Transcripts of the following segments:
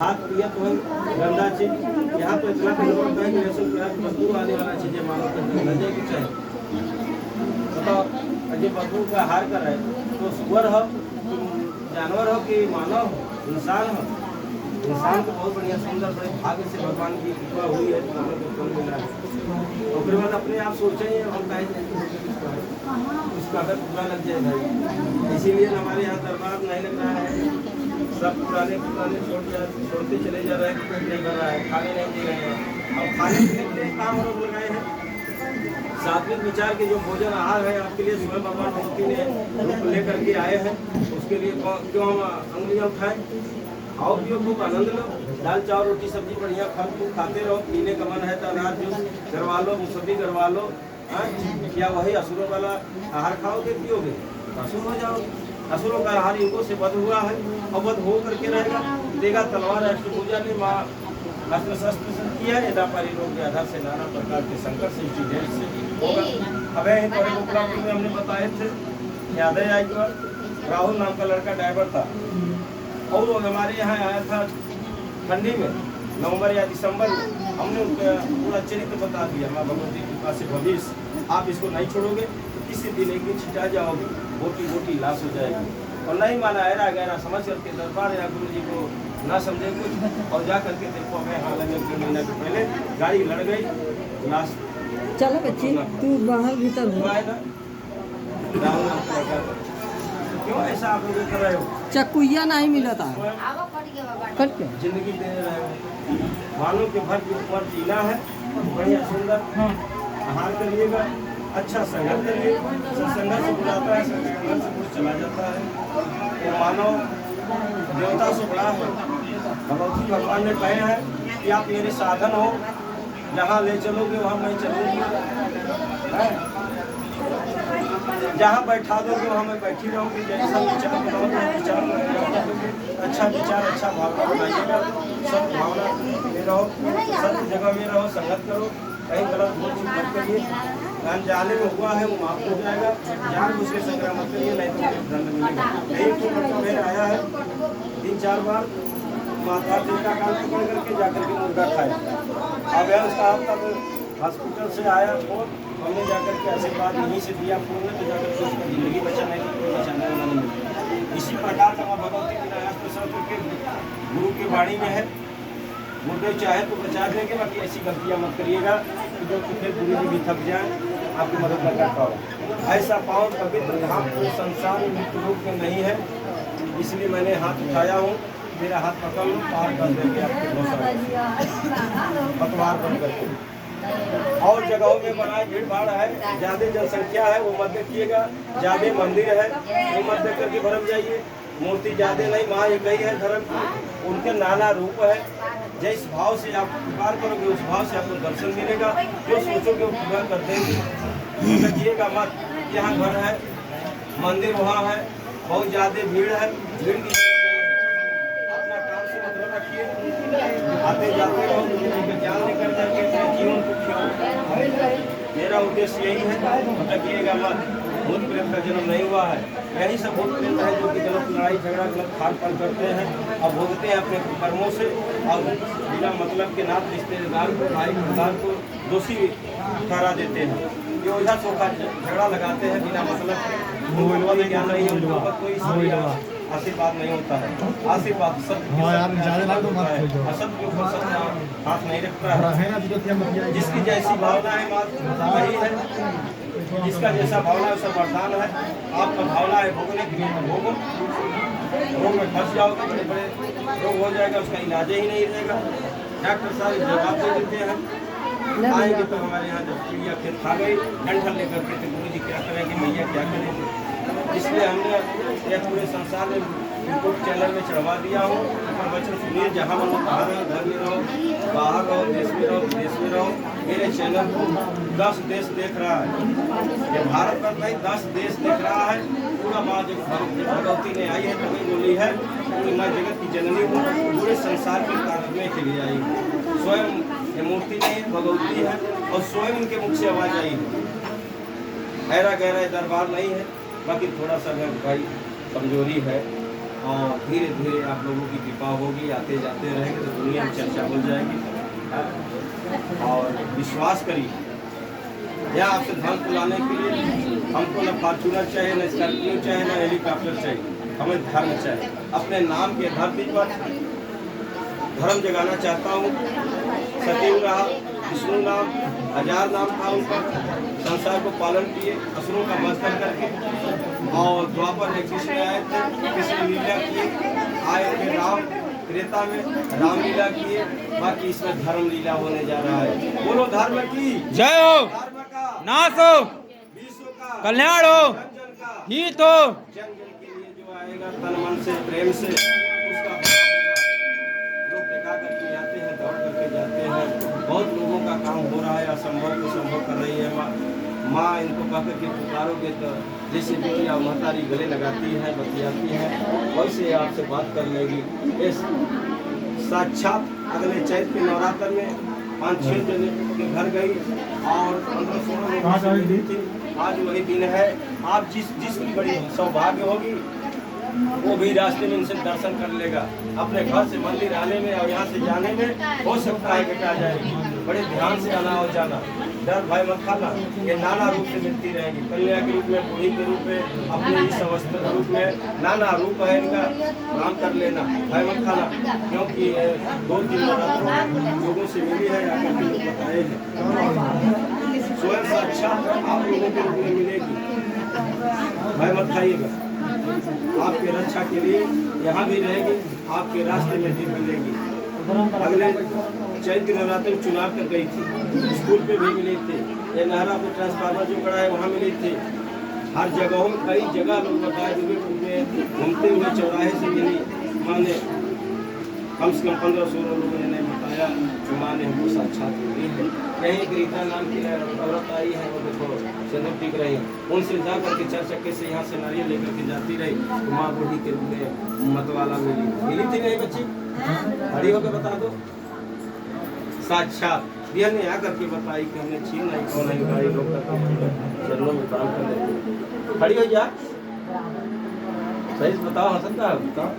हाथ दिया तो गंदा चीज यहाँ तो इतना होता है कि लहसुन प्याज बदबू आने वाला चीजें मानो तो लगे की चाहिए। बताओ अजय बदबू का हार कर रहे तो सुअर हो जानवर हो कि मानव हो इंसान हो। इंसान को बहुत बढ़िया सुंदर बड़े भाग्य से भगवान की कृपा हुई है तो हमें फल मिला है। और फिर बाद अपने आप सोचे हम उसका अगर पूरा लग जाएगा। इसीलिए हमारे यहाँ दरबार नहीं लग रहा है। सब पुराने छोड़ते चले जा रहे हैं। पेट नहीं भर रहा है, खाने नहीं दे रहे हैं। और खाने पीने के लिए काम रोक लगाए हैं। सात्विक विचार के जो भोजन आहार है आपके लिए स्वयं भगवान भक्ति ने लेकर के आए हैं। उसके लिए क्यों हम अंगुलियाँ उठाएं। आओ पियो खूब आनंद लो। दाल चावल रोटी सब्जी बढ़िया फल फूल खाते रहो। पीने का मन है तो अनाज जूस करवा लो, मुसब्बी करवा लो। या वही असुरों वाला आहार खाओगे पियोगे असुर हो जाओगे। असुरों का आहार इनको से वध हुआ है और वध हो करके रहेगा। देगा तलवार अष्टभुजा ने माँ अस्त्र शस्त्र से किया है। पारी रोग व्याधा से नाना प्रकार के संकट से ढेर से होगा। अब गोकुलापुर में हमने बताए थे याद है एक बार राहुल नाम का लड़का ड्राइवर था और वो हमारे यहाँ आया था ठंडी में नवंबर या दिसंबर में। हमने उनका पूरा चरित्र बता दिया। माँ भगवती के पास से भविष्य आप इसको नहीं छोड़ोगे तो किसी दिन एक दिन छिटा जाओगे, बोटी बोटी लाश हो जाएगी। और नहीं माना ऐरा गहरा समझ करके दरबार या गुरु जी को ना समझे कुछ और जा करके देखो हमें हाल में 3 महीने के पहले गाड़ी लड़ गई लाश। चलो बच्ची तू बाहर भीतर हो। क्यों ऐसा आप लोग कर रहे हो? चकुइया नहीं मिला था कट के जिंदगी दे रहे हो। मानो के भर के ऊपर जीना है बढ़िया सुंदर आहार करिएगा। अच्छा संगत करिए। सत्संग से बुलाता है संगत से कुछ चला जाता है। ये मानव देवता से बड़ा है। भगवती भगवान ने कहे हैं कि आप मेरे साधन हो, जहाँ ले चलोगे वहाँ मैं चलूँगी। जहाँ बैठा दोगे वहाँ मैं बैठी रहूँगी। जैसा विचार बनाओगे विचार अच्छा विचार अच्छा भावना बनाइएगा। सब भावना में रहो, सब जगह में रहो, संगत करो। कहीं गलत भूल मत करिए। अनजाने में हुआ है वो माफ हो जाएगा। जान बुझ के संग्रह मत करिए नहीं तो दंड मिलेगा। एक तो बच्चा मेरे आया है 3-4 बार माता जी का काम पकड़ करके जाकर के मुर्गा खाया। अब उसका अब तक हॉस्पिटल से आया फोन हमने जाकर के आशीर्वाद यहीं से दिया फोन में तो जाकर के उसका जिंदगी बचा नहीं तो कोई बचाने वाला नहीं मिला। इसी प्रकार का भगवती के गुरु की वाणी में है मुर्गे चाहे तो बचा देंगे। बाकी ऐसी गलतियाँ मत करिएगा जो कि फिर गुरु जी भी थक जाए आपकी मदद न कर पाओ। ऐसा पाओ पवित्र धाम कोई संसार में मृत्यु रूप में नहीं है। इसलिए मैंने हाथ उठाया हूँ। मेरा हाथ पकड़ लो पार कर देंगे आपके पतवार बन करके। और जगहों में बनाए भीड़ भाड़ है ज्यादा जनसंख्या है वो मत देखिएगा। ज्यादा मंदिर है वो मत देख करके भरम जाइए। मूर्ति ज्यादा नहीं माँ एक ही है धर्म की। उनके नाना रूप है। जिस भाव से आप पुकार करोगे उस भाव से आपको दर्शन मिलेगा। जो सोचोगे वो पूरा कर देंगे। देखिएगा मत यहाँ घर है मंदिर वहाँ है बहुत ज्यादा भीड़ है। भीड़ की अपना काम से मतलब रखिए। आते जाते रहो ज्ञान लेकर जाके जीवन को खिलाओ। मेरा उद्देश्य यही है। भटकिएगा मत। भूत प्रेत का जन्म नहीं हुआ है। यही सब भूत प्रेत है जो कि गलत लड़ाई झगड़ा गलत खान पान करते हैं और भोगते हैं अपने कर्मों से और बिना मतलब के नाथ रिश्तेदार को भाई परिवार को दोषी ठहरा देते हैं। ये ओझा सोखा झगड़ा लगाते हैं बिना मतलब के। ज्ञान नहीं है कोई आशीर्वाद नहीं होता है। आशीर्वाद सत्य असत के ऊपर सत्य हाथ नहीं रखता है। जिसकी जैसी भावना है वही है। जिसका जैसा भावना है उसका वरदान है। आपका भावना है भोगने के लिए भोगो। रोग में फंस जाओगे बड़े बड़े रोग हो जाएगा उसका इलाज ही नहीं रहेगा। डॉक्टर साहब जवाब दे देते हैं। आएंगे तो हमारे यहाँ जब चिड़िया खेत खा गई डंठल लेकर के तो गुरु जी क्या करेंगे मैया क्या करेंगे। इसलिए हमने यह पूरे संसार में यूट्यूब चैनल में चढ़वा दिया हूँ। पर वचन सुनिए जहाँ मन कहा रहो घर में रहो बाहर रहो देश में रहो विदेश में रहो। मेरे चैनल को 10 देश देख रहा है। ये भारत पर नहीं 10 देश देख रहा है। पूरा माँ जब भगवती ने आई है तभी बोली है कि मैं जगत की जननी हूँ पूरे संसार में काटने के लिए आई हूँ। स्वयं ये मूर्ति नहीं भगवती है और स्वयं इनके मुख से आवाज आई है। ऐरा गहरा दरबार नहीं है। बाकी थोड़ा सा भाई कमजोरी है और धीरे धीरे आप लोगों की कृपा होगी, आते जाते रहेंगे तो दुनिया में चर्चा हो जाएगी। और विश्वास करिए, या आपसे धन को लाने के लिए हमको न फॉर्चूनर चाहिए, न स्कॉर्पियो चाहिए, न हेलीकॉप्टर चाहिए, हमें धर्म चाहिए। अपने नाम के धरती पर धर्म जगाना चाहता हूँ। सतीव रहा, विष्णु नाम, 1000 नाम था उनका, संसार को पालन किए, असुरों का मस्तक करके। और द्वापर में कृष्ण आए थे, कृष्ण लीला किए, आए थे राम त्रेता में, रामलीला किए। बाकी इसमें धर्म लीला होने जा रहा है। बोलो धर्म की जय हो, धर्म का नाश हो, विश्व का कल्याण हो, जन जन का हित हो। जन जन के लिए जो आएगा तन मन से प्रेम से उसका भला होगा। लोग टिका करके आते हैं, दौड़ करके जाते हैं। बहुत लोगों का काम हो रहा है, असंभव को संभव कर रही है माँ। माँ इनको कह करके पुकारोगे तो जैसे बिटिया महतारी गले लगाती है, बतियाती है, वैसे आपसे बात कर लेगी। इस साक्षात अगले चैत के नवरात्र में 5-6 जने के घर गई और 15-16 थी। आज वही दिन है। आप जिसकी बड़ी सौभाग्य होगी वो भी रास्ते में इनसे दर्शन कर लेगा। अपने घर से मंदिर आने में और यहाँ से जाने में हो सकता है घटा जाएगी। बड़े ध्यान से आना और जाना, डर भय मत खाना। ये नाना रूप से मिलती रहेगी, कन्या के रूप में, बूढ़ी के रूप में, अपने इस अवस्था रूप में, नाना रूप है इनका। नाम कर लेना, भय मत खाना, क्योंकि 2-3 लोगों से मिली है, आकर के लोग बताए हैं। स्वयं साक्षात आप लोगों के रूप में मिलेगी, भय मत खाइएगा। आपके रक्षा के लिए यहाँ भी रहेगी, आपके रास्ते में भी मिलेगी। अगले चैत्र नवरात्र में चुनाव कर गई थी, स्कूल पे भी मिले थे। ये नहरा पे ट्रांसफार्मर जो खड़ा है वहाँ मिले थे। हर जगहों में कई जगह लोग बताए घूमते हुए चौराहे से मिली। माँ ने कम से कम 15-16 लोगों ने बताया कि माँ ने हमको साक्षात मिली है। यही रीता नाम की औरत आई है, वो देखो सिंदूर टिक रही है। उनसे जा करके 4 चक्के से यहाँ से नारियल लेकर के जाती रही तो माँ बूढ़ी के रूप में मतवाला मिली थी। नहीं बच्ची खड़ी होकर बता दो, साक्षात दिया ने आकर के बताई कि हमने छीन नहीं कौन है गाड़ी रोक करके चरणों में काम कर लेते। खड़ी हो जा, सही बताओ, हंसत का बताओ।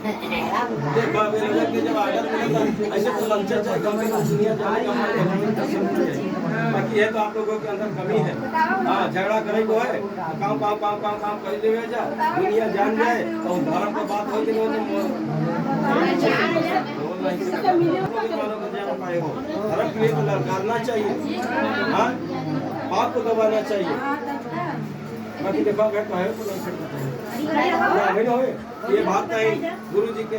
देखो मेरे लग के जब आर्डर मिला था ऐसे तो लंचर चाहे कम से कम दुनिया जाने का बाकी है तो आप लोगों के अंदर कमी है। हाँ, झगड़ा करे को है, काम काम काम काम काम कर देवे जा, दुनिया जान जाए और धर्म का बात हो धर्म के लिए तो ललकारना चाहिए, हाँ, पाप को दबाना चाहिए। बाकी देखो अगर कहे तो ये बात नहीं। गुरु जी के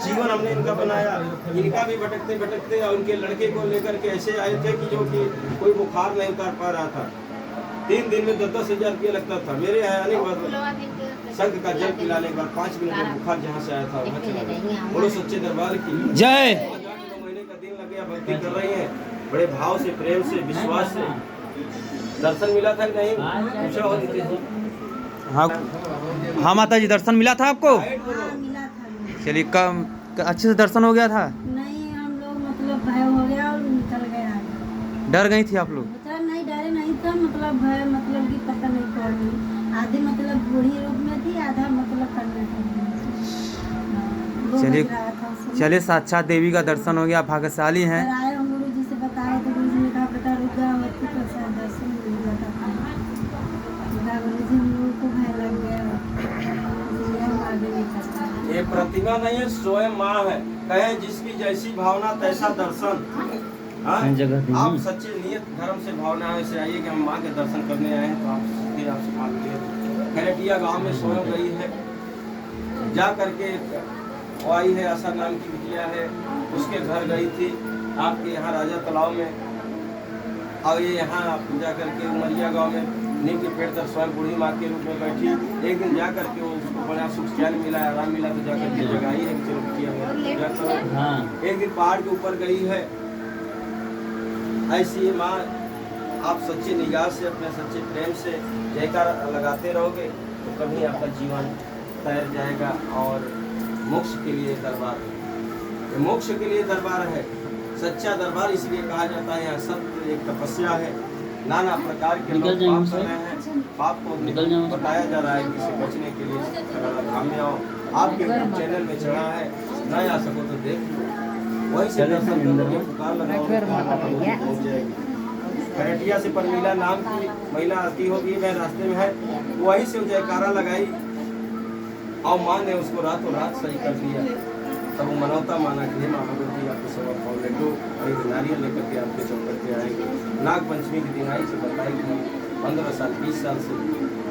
जीवन हमने इनका बनाया, इनका भी भटकते भटकते और उनके लड़के को लेकर के ऐसे आए थे कि जो कि कोई बुखार नहीं उतार पा रहा था। 3 दिन में 10-10 हजार रुपया लगता था। मेरे यहाँ आने के बाद संघ का जल पिलाने के बाद 5 मिनट में बुखार जहाँ से आया था वहाँ चला गया। बोलो सच्चे दरबार की जय। 2 महीने का दिन लग गया, भक्ति कर रही है बड़े भाव से, प्रेम से, विश्वास से। दर्शन मिला था कि नहीं पूछा हो दीजिए। हाँ हाँ माता जी, दर्शन मिला था आपको? हाँ मिला था। चलिए, कम अच्छे से दर्शन हो गया था? नहीं, हम लोग मतलब भय हो गया और निकल गए आगे। डर गई थी आप लोग? मतलब नहीं, डरे नहीं था, मतलब भय मतलब कि पता नहीं कौन। आधी मतलब बूढ़ी रूप में थी, आधा मतलब करने चलिए चलिए, साक्षात देवी का दर्शन हो गया, भाग्यशाली हैं। आए हम गुरु जी से बताए तो गुरु जी ने कहा बेटा रुक जाओ, दर्शन मिल जाता था। गुरु जी हम लोगों को भय लग गया, हम आगे नहीं कर पाए। ये प्रतिमा नहीं है, स्वयं माँ है। कहे जिसकी जैसी भावना तैसा दर्शन। हाँ? आप सच्चे नियत धर्म से भावना से आइए कि हम माँ के दर्शन करने आए हैं तो आपसे मांगते। खैरटिया गांव में स्वयं गई है, जा करके वो आई है, आशा नाम की बिटिया है, उसके घर गई थी आपके यहाँ राजा तालाब में। और ये यहाँ पूजा करके उमरिया गांव में नीम के पेड़ पर स्वयं बूढ़ी माँ के रूप में बैठी। एक दिन जा करके उसको बड़ा सुख चैन मिला, आराम मिला तो जा करके जगाई है, चलो बिटिया पूजा। एक दिन पहाड़ के ऊपर गई है। ऐसी माँ आप सच्ची निगाह से, अपने सच्चे प्रेम से जयकार लगाते रहोगे तो कभी आपका जीवन तैर जाएगा। और मोक्ष के लिए दरबार है, मोक्ष के लिए दरबार है, सच्चा दरबार इसलिए कहा जाता है। यहाँ सत्य एक तपस्या है, नाना प्रकार के लोग पाप कर रहे हैं, पाप को बताया जा रहा है कि इससे बचने के लिए धाम में आओ। आपके यूट्यूब चैनल में चढ़ा है, ना आ सको तो देख लो, वहीं से दर्शन करके पुकार लगाओ, पहुंच जाएगी। खरटिया से परमीला नाम की महिला आती होगी, वह रास्ते में है, वहीं से जयकारा लगाई और माँ ने उसको रातों रात सही कर दिया। तब वो मनौता माना कि हे माँ भगवती आपको सेवा पाओ लड्डू और एक नारियल लेकर के आपके चौकट पे आएंगे। नाग पंचमी की दिन आई से बताई कि हम 15 साल 20 साल से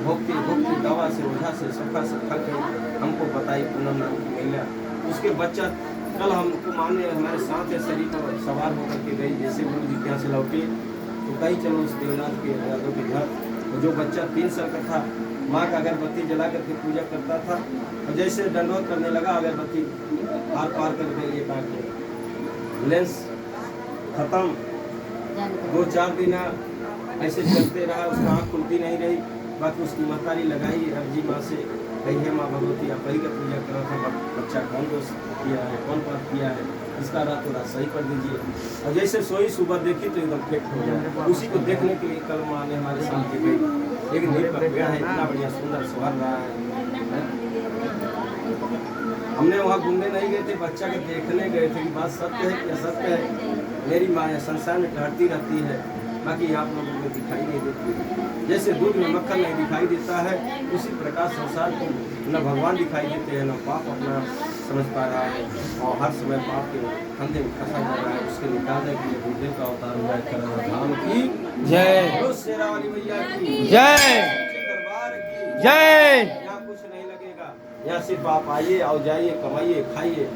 भोगती भोगती दवा से ओझा से सफा से थक गई। हमको बताई पूनम नाम की महिला, उसके बच्चा कल हमको माने हमारे साथ है शरीर पर सवार होकर के गई। जैसे गुरु जी यहाँ से लौटे तो कहीं चलो उस देवनाथ के यादव के घर, और जो बच्चा 3 साल का था माँ का अगरबत्ती जला करके पूजा करता था, और जैसे दंडवत करने लगा अगरबत्ती पार पार करके ये आँख लेंस खत्म। 2-4 दिन ऐसे चलते रहा, उसका आँख खुलती नहीं रही। बाकी उसकी महतारी लगाई अर्जी माँ से, कही है माँ भगवती आप ही का पूजा करा था, बच्चा कौन दोष किया है, कौन पाप किया है, इसका रातों रात सही कर दीजिए। और जैसे सोई सुबह देखी तो एकदम फिट हो जाए। उसी को देखने के लिए कल माँ ने हमारे सामने गई। एक नील पर गया है, इतना बढ़िया सुंदर सुहार रहा है। हमने वहाँ घूमने नहीं गए थे, बच्चा के देखने गए थे कि बात सत्य है कि असत्य है। मेरी माँ संसार में टहलती रहती है, बाकी आप लोगों को दिखाई नहीं देती। जैसे दूध में मक्खन नहीं दिखाई देता है, उसी प्रकार संसार को न भगवान दिखाई देते हैं, न पाप अपना समझ पा रहा है, और हर समय पाप के फंदे में फंसा जा रहा है। उसके निकालने के लिए गुरुदेव का अवतार हुआ है। करम धाम की जय, शेरा वाली मैया की जय, दरबार की जय। यहाँ कुछ नहीं लगेगा, यहाँ सिर्फ आप आइए और जाइए, कमाइए, खाइए।